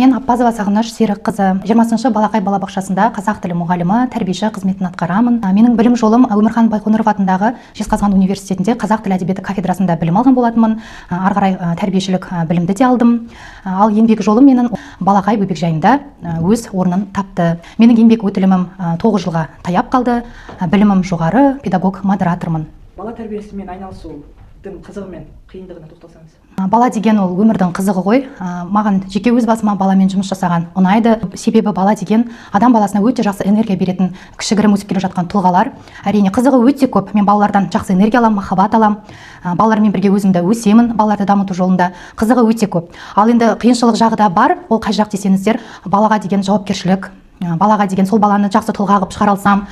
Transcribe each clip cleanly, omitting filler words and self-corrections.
Мен Аппазова Сағыныш Серікқызы, 20-шы балақай балабақшасында қазақ тілі мұғалімі, тәрбиеші қызметін атқарамын. Менің білім жолым Өмірхан Байқоңыров атындағы Жезқазған университетінде қазақ тілі әдебиеті кафедрасында білім алған болатынмын. Ары қарай тәрбиешілік білімді де алдым. Ал еңбек жолым менің балақай бөбекжайында өз орнын тапты. Менің еңбек өтілімім 9 жылға таяп қалды. Білімім жоғары, педагог модератормын. Бала тәрбиесімен айналысу қызығы мен қиындығына тоқталсаңыз. Бала деген ол өмірдің қызығы ғой. Маған жеке өз басыма баламен жұмыс жасаған ұнайды. Себебі бала деген адам баласына өте жақсы энергия беретін кішігірім өсіп келе жатқан тұлғалар. Әрине қызығы өте көп. Мен балалардан жақсы энергия аламын, махаббат аламын. Балалармен бірге өзімді өсемін, балаларды дамыту жолында. Қызығы өте көп. Ал енді қиыншылық жағы да бар. Ол қай жақ десеңіздер, балаға деген жауапкершілік. Балаға деген сол баланы жақсы тұлға қылып шығара алсам,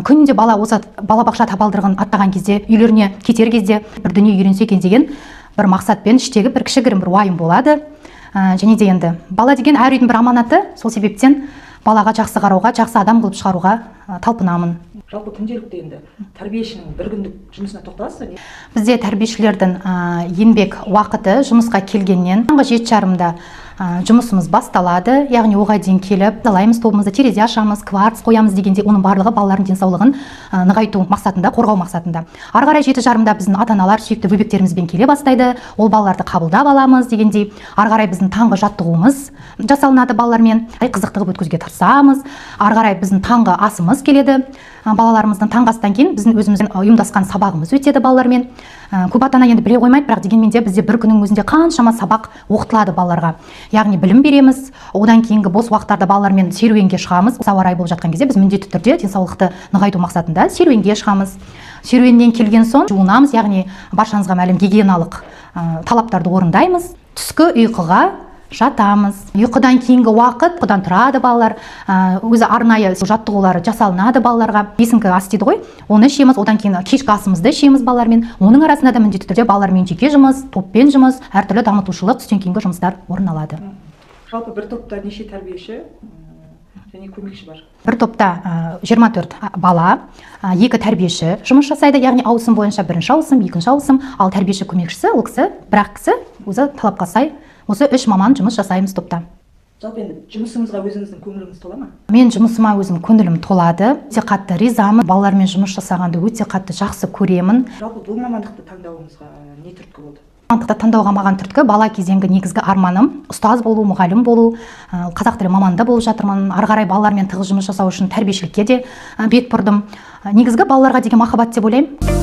күнде бала осы балабақша табалдырығын аттаған кезде, үйлеріне кетер кезде бір дүние үйренсе екен деген бір мақсатпен іштегі бір кішігірім бір уайым болады. Және де енді бала деген әр үйдің бір аманаты, сол себептен балаға жақсы қарауға, жақсы адам қылып шығаруға талпынамын. Жалпы күнделікті енді тәрбиешінің бір күндік жұмысына тоқталасыз ба? Бізде тәрбиешілердің еңбек уақыты жұмысқа келгеннен таңғы 7:30-да жұмысымыз басталады. Яғни оған дейін келіп, залаймыз тобымызды, терезе ашамыз, кварц қоямыз дегенде, оның барлығы балалардың денсаулығын нығайту мақсатында, қорғау мақсатында. Ары қарай 7:30-да біздің ата-аналар сүйікті бөбектерімізбен келе бастайды. Ол балаларды қабылдап аламыз дегендей. Ары қарай біздің таңғы жаттығуымыз жасалынады балалармен. Қызықты қылып өткізуге тырысамыз. Ары қарай біздің таңғы асымыз келеді. Балаларымыздың таңғы астан кейін біздің өзіміздің ұйымдасқан сабағымыз өтеді балалармен. Көп ата-ана енді біле қоймайды, бірақ дегенмен де бізде бір күннің өзінде қаншама сабақ оқытылады балаларға. Яғни білім береміз. Одан кейінгі бос уақыттарда балалармен серуенге шығамыз. Ауа райы болып жатқан кезде біз міндетті түрде денсаулықты нығайту мақсатында серуенге шығамыз. Серуеннен келген соң жуынамыз, яғни баршаңызға мәлім гигиеналық талаптарды орындаймыз. Түскі ұйқыға жатамыз. Ұйқыдан кейінгі уақыт бұдан тұрады балалар. Өзі арнайы жаттығулары жасалынады балаларға. Бесінгі ас дейді ғой. Оны ішеміз, одан кейін кешкі асымызды ішеміз балалармен. Оның арасында да міндетті түрде балалармен жеке жұмыс, топпен жұмыс, әртүрлі дамытушылық, түстен кейінгі жұмыстар орын алады. Жалпы бір топта неше тәрбиеші және көмекші бар? Бір топта 24 бала, 2 тәрбиеші жұмыс жасайды. Яғни ауысым бойынша бірінші ауысым, екінші ауысым, ал тәрбиеші көмекшісі, ол кісі, бір-ақ кісі өзі талапқа сай осы 3 маман жұмыс жасаймыз топта. Жалпы енді жұмысыңызға өзіңіздің көңіліңіз тола ма? Мен жұмысыма өзім көңілім толады. Өте қатты ризамын. Балалармен жұмыс жасағанды өте қатты жақсы көремін. Жалпы бұл мамандықты таңдауыңызға не түрткі болды? Мамандықты таңдауға маған түрткі бала кезеңгі негізгі арманым ұстаз болу, мұғалім болу, қазақ тілі маманында болып жатырмын. Ары қарай балалармен тығыз жұмыс жасау үшін тәрбиешілікке де бет бұрдым. Негізгі балаларға деген махаббат деп ойлаймын.